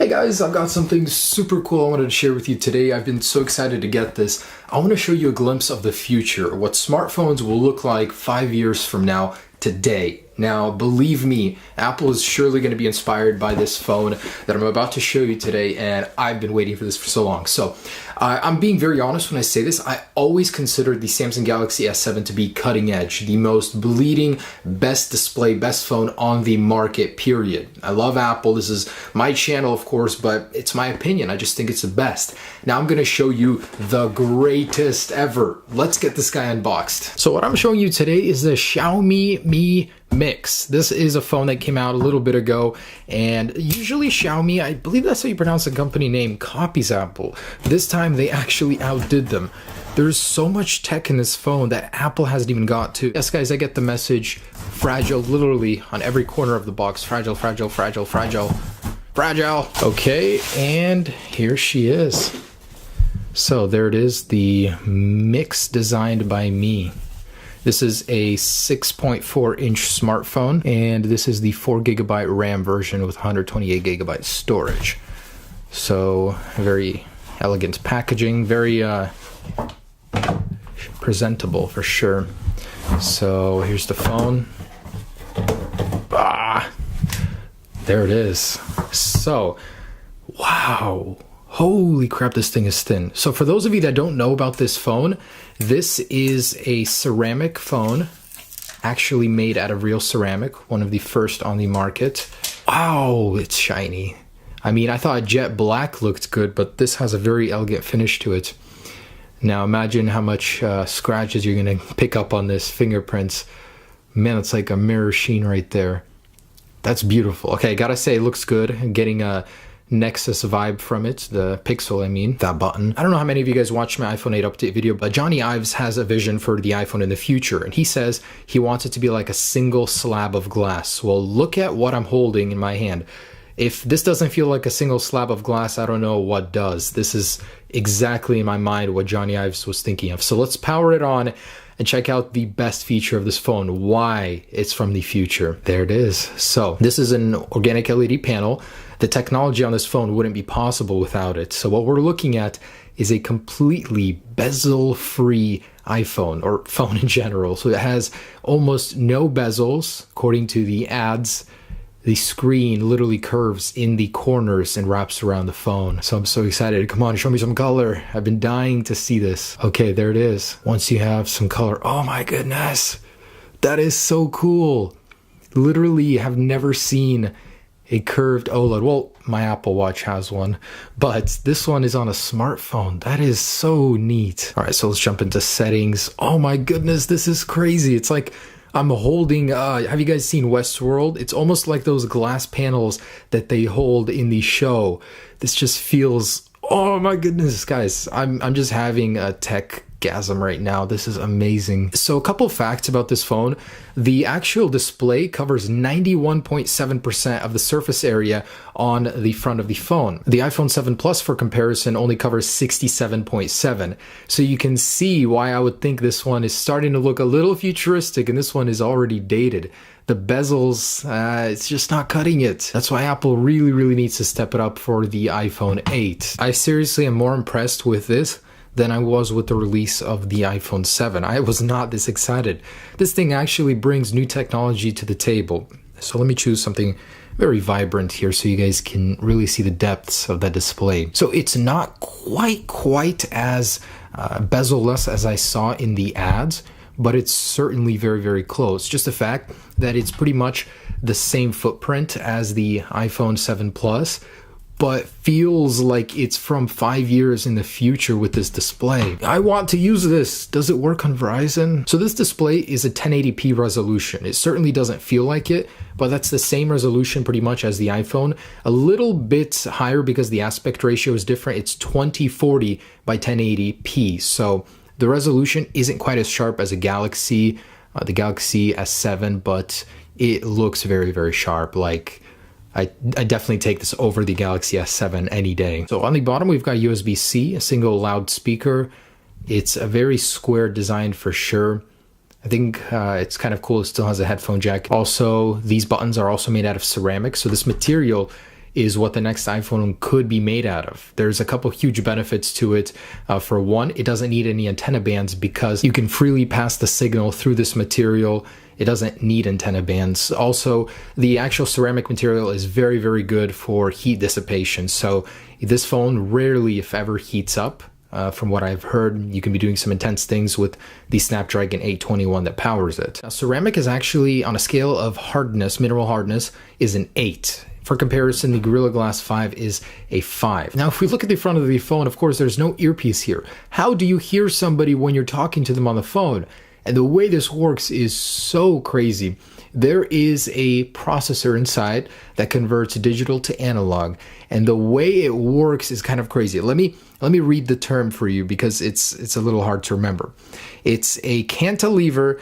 Hey guys, I've got something super cool I wanted to share with you today. I've been so excited to get this. I want to show you a glimpse of the future, what smartphones will look like 5 years from now today. Now, believe me, Apple is surely going to be inspired by this phone that I'm about to show you today, and I've been waiting for this for so long. So, I'm being very honest when I say this. I always considered the Samsung Galaxy S7 to be cutting edge, the most bleeding, best display, best phone on the market, period. I love Apple. This is my channel, of course, but it's my opinion. I just think it's the best. Now, I'm going to show you the greatest ever. Let's get this guy unboxed. So, what I'm showing you today is the Xiaomi Mi Mix. This is a phone that came out a little bit ago, and usually Xiaomi, I believe that's how you pronounce the company name, copies Apple. This time they actually outdid them. There's so much tech in this phone that Apple hasn't even got to. Yes guys, I get the message, fragile, literally on every corner of the box. Fragile, fragile, fragile, fragile, fragile. Okay, and here she is. So there it is, the Mix designed by me. This is a 6.4 inch smartphone, and this is the 4GB RAM version with 128GB storage. So, very elegant packaging, very presentable for sure. So, here's the phone. There it is. So, wow. Holy crap, this thing is thin. So for those of you that don't know about this phone, this is a ceramic phone, actually made out of real ceramic, one of the first on the market. Wow, it's shiny. I mean, I thought jet black looked good, but this has a very elegant finish to it. Now imagine how much scratches you're gonna pick up on this, fingerprints. Man, it's like a mirror sheen right there. That's beautiful. Okay, gotta say, it looks good. I'm getting a Nexus vibe from it, the Pixel, I mean, that button. I don't know how many of you guys watched my iPhone 8 update video, but Johnny Ives has a vision for the iPhone in the future, and he says he wants it to be like a single slab of glass. Well, look at what I'm holding in my hand. If this doesn't feel like a single slab of glass, I don't know what does. This is exactly in my mind what Johnny Ives was thinking of. So let's power it on and check out the best feature of this phone, why it's from the future. There it is. So this is an organic LED panel. The technology on this phone wouldn't be possible without it. So what we're looking at is a completely bezel-free iPhone, or phone in general. So it has almost no bezels, according to the ads. The screen literally curves in the corners and wraps around the phone. So I'm so excited. Come on, show me some color. I've been dying to see this. Okay, there it is. Once you have some color, oh my goodness, that is so cool. Literally have never seen a curved OLED. Well, my Apple Watch has one, but this one is on a smartphone. That is so neat. All right, so let's jump into settings. Oh my goodness, this is crazy. It's like I'm holding, have you guys seen Westworld? It's almost like those glass panels that they hold in the show. This just feels, oh my goodness, guys. I'm just having a tech-gasm right now. This is amazing. So a couple facts about this phone. The actual display covers 91.7% of the surface area on the front of the phone. The iPhone 7 Plus, for comparison, only covers 67.7%. So you can see why I would think this one is starting to look a little futuristic, and this one is already dated. The bezels, it's just not cutting it. That's why Apple really, really needs to step it up for the iPhone 8. I seriously am more impressed with this than I was with the release of the iPhone 7. I was not this excited. This thing actually brings new technology to the table. So let me choose something very vibrant here so you guys can really see the depths of that display. So it's not quite as bezel-less as I saw in the ads, but it's certainly very, very close. Just the fact that it's pretty much the same footprint as the iPhone 7 Plus, but feels like it's from 5 years in the future with this display. I want to use this. Does it work on Verizon? So this display is a 1080p resolution. It certainly doesn't feel like it, but that's the same resolution pretty much as the iPhone. A little bit higher because the aspect ratio is different. It's 2040 by 1080p. So the resolution isn't quite as sharp as the Galaxy S7, but it looks very, very sharp. Like, I definitely take this over the Galaxy S7 any day. So on the bottom, we've got USB-C, a single loudspeaker. It's a very square design for sure. I think it's kind of cool. It still has a headphone jack. Also, these buttons are also made out of ceramic. So this material is what the next iPhone could be made out of. There's a couple huge benefits to it. For one, it doesn't need any antenna bands because you can freely pass the signal through this material. It doesn't need antenna bands. Also, the actual ceramic material is very, very good for heat dissipation. So this phone rarely, if ever, heats up. From what I've heard, you can be doing some intense things with the Snapdragon 821 that powers it. Now, ceramic is actually, on a scale of hardness, mineral hardness, is an 8. For comparison, the Gorilla Glass 5 is a 5. Now, if we look at the front of the phone, of course, there's no earpiece here. How do you hear somebody when you're talking to them on the phone? And the way this works is so crazy. There is a processor inside that converts digital to analog, and the way it works is kind of crazy. Let me read the term for you because it's a little hard to remember. It's a cantilever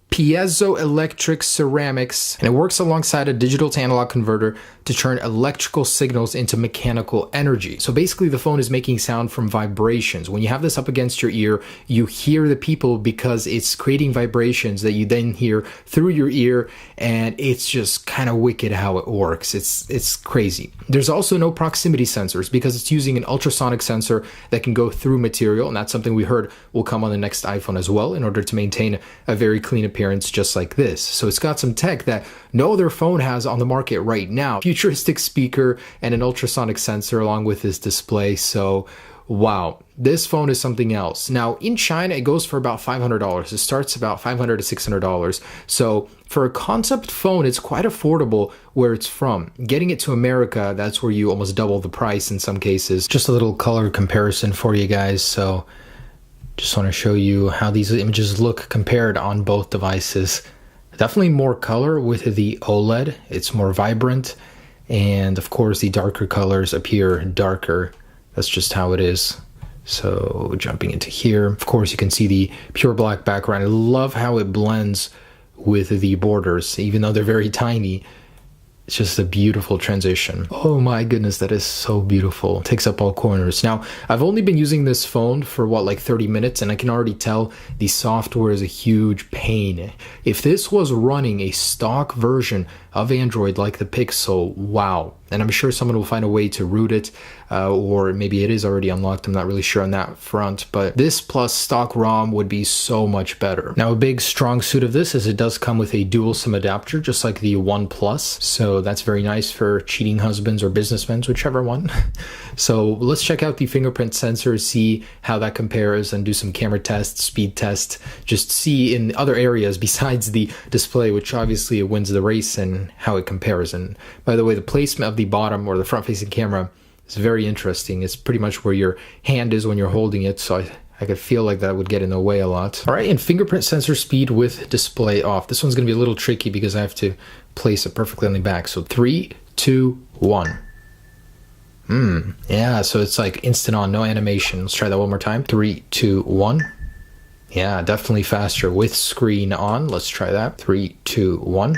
piezoelectric ceramics, and it works alongside a digital to analog converter to turn electrical signals into mechanical energy. So basically the phone is making sound from vibrations. When you have this up against your ear, you hear the people because it's creating vibrations that you then hear through your ear, and it's just kind of wicked how it works. It's crazy. There's also no proximity sensors because it's using an ultrasonic sensor that can go through material, and that's something we heard will come on the next iPhone as well in order to maintain a very clean appearance just like this. So it's got some tech that no other phone has on the market right now. Futuristic speaker and an ultrasonic sensor along with this display. So wow, this phone is something else. Now in China, it goes for about $500. It starts about $500 to $600. So for a concept phone, it's quite affordable where it's from. Getting it to America, that's where you almost double the price in some cases. Just a little color comparison for you guys. So just want to show you how these images look compared on both devices. Definitely more color with the OLED. It's more vibrant. And of course, the darker colors appear darker. That's just how it is. So jumping into here, of course, you can see the pure black background. I love how it blends with the borders, even though they're very tiny. It's just a beautiful transition. Oh my goodness, that is so beautiful. It takes up all corners. Now, I've only been using this phone for like 30 minutes, and I can already tell the software is a huge pain. If this was running a stock version of Android like the Pixel, wow. And I'm sure someone will find a way to root it, or maybe it is already unlocked. I'm not really sure on that front, but this plus stock ROM would be so much better. Now, a big strong suit of this is it does come with a dual SIM adapter, just like the One Plus. So that's very nice for cheating husbands or businessmen, whichever one. So let's check out the fingerprint sensor, see how that compares, and do some camera tests, speed tests, just see in other areas besides the display, which obviously it wins the race, and how it compares. And by the way, the placement of the bottom or the front-facing camera is very interesting. It's pretty much where your hand is when you're holding it, so I could feel like that would get in the way a lot. All right, and fingerprint sensor speed with display off. This one's gonna be a little tricky because I have to place it perfectly on the back. So 3, 2, 1. Yeah, so it's like instant on, no animation. Let's try that one more time. 3, 2, 1. Yeah, definitely faster with screen on. Let's try that. 3, 2, 1.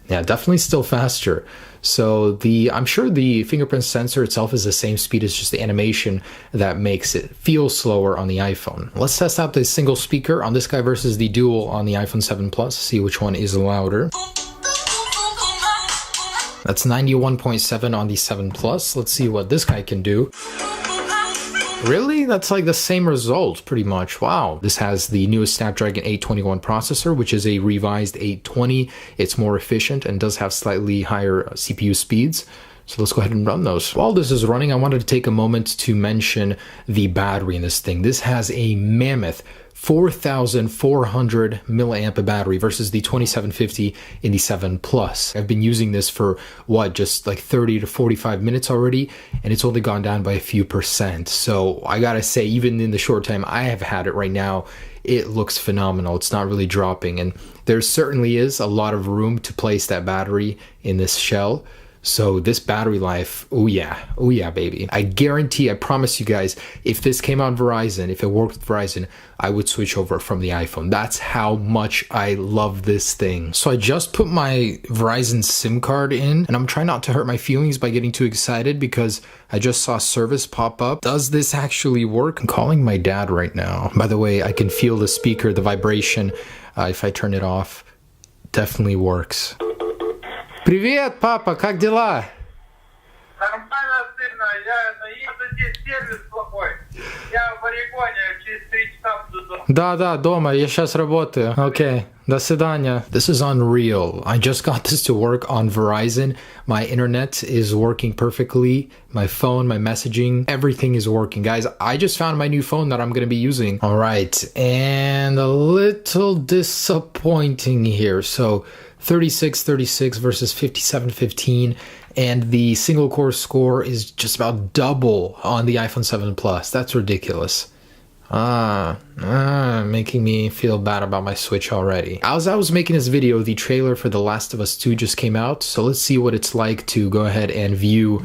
Yeah, definitely still faster. So I'm sure the fingerprint sensor itself is the same speed as just the animation that makes it feel slower on the iPhone. Let's test out the single speaker on this guy versus the dual on the iPhone 7 Plus, see which one is louder. That's 91.7 on the 7 Plus. Let's see what this guy can do. Really? That's like the same result, pretty much. Wow. This has the newest Snapdragon 821 processor, which is a revised 820. It's more efficient and does have slightly higher CPU speeds. So let's go ahead and run those. While this is running, I wanted to take a moment to mention the battery in this thing. This has a mammoth 4,400 milliamp battery versus the 2750 in the 7 Plus. I've been using this for just like 30 to 45 minutes already, and it's only gone down by a few percent. So I gotta say, even in the short time I have had it right now, it looks phenomenal. It's not really dropping, and there certainly is a lot of room to place that battery in this shell. So this battery life, oh yeah, baby. I guarantee, I promise you guys, if this came on Verizon, if it worked with Verizon, I would switch over from the iPhone. That's how much I love this thing. So I just put my Verizon SIM card in, and I'm trying not to hurt my feelings by getting too excited because I just saw service pop up. Does this actually work? I'm calling my dad right now. By the way, I can feel the speaker, the vibration, if I turn it off. Definitely works. Привет, папа, как дела? Нормально, сына, я здесь сервис плохой. Я в Орегоне, через 3 часа буду дома. Да, дома, я сейчас работаю. Okay, до свидания. This is unreal. I just got this to work on Verizon. My internet is working perfectly. My phone, my messaging, everything is working. Guys, I just found my new phone that I'm going to be using. All right, and a little disappointing here. So 3636 versus 5715, and the single core score is just about double on the iPhone 7 Plus. That's ridiculous. Making me feel bad about my Switch already. As I was making this video, the trailer for The Last of Us 2 just came out, so let's see what it's like to go ahead and view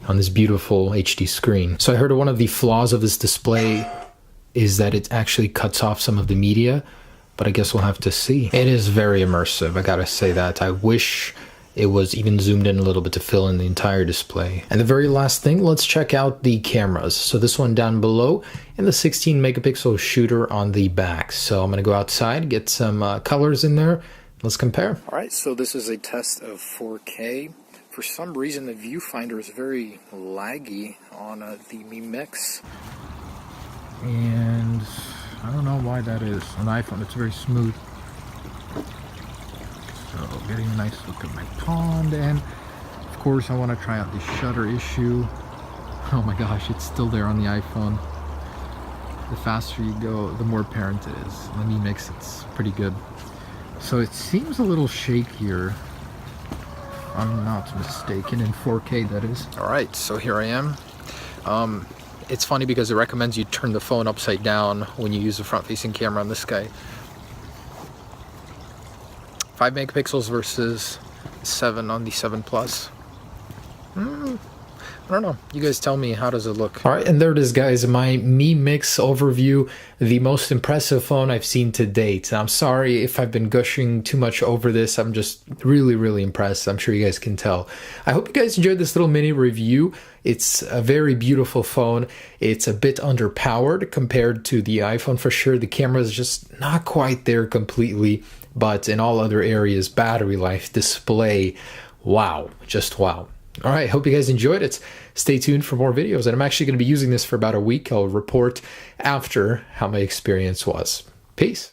on this beautiful HD screen. So I heard one of the flaws of this display is that it actually cuts off some of the media, but I guess we'll have to see. It is very immersive, I gotta say that. I wish it was even zoomed in a little bit to fill in the entire display. And the very last thing, let's check out the cameras. So this one down below, and the 16 megapixel shooter on the back. So I'm gonna go outside, get some colors in there. Let's compare. All right, so this is a test of 4K. For some reason, the viewfinder is very laggy on the Mi Mix. And I don't know why that is. On the iPhone, it's very smooth. So getting a nice look at my pond, and of course I want to try out the shutter issue. Oh my gosh, it's still there on the iPhone. The faster you go, the more apparent it is. Let me mix, it's pretty good. So it seems a little shakier, if I'm not mistaken, in 4K that is. Alright, so here I am. It's funny because it recommends you turn the phone upside down when you use the front-facing camera on this guy. 5 megapixels versus 7 on the 7 Plus. I don't know. You guys tell me, how does it look? All right, and there it is, guys. My Mi Mix overview, the most impressive phone I've seen to date. I'm sorry if I've been gushing too much over this. I'm just really impressed. I'm sure you guys can tell. I hope you guys enjoyed this little mini review. It's a very beautiful phone. It's a bit underpowered compared to the iPhone for sure. The camera is just not quite there completely, but in all other areas, battery life, display, wow, just wow. All right, hope you guys enjoyed it. Stay tuned for more videos, and I'm actually going to be using this for about a week. I'll report after how my experience was. Peace.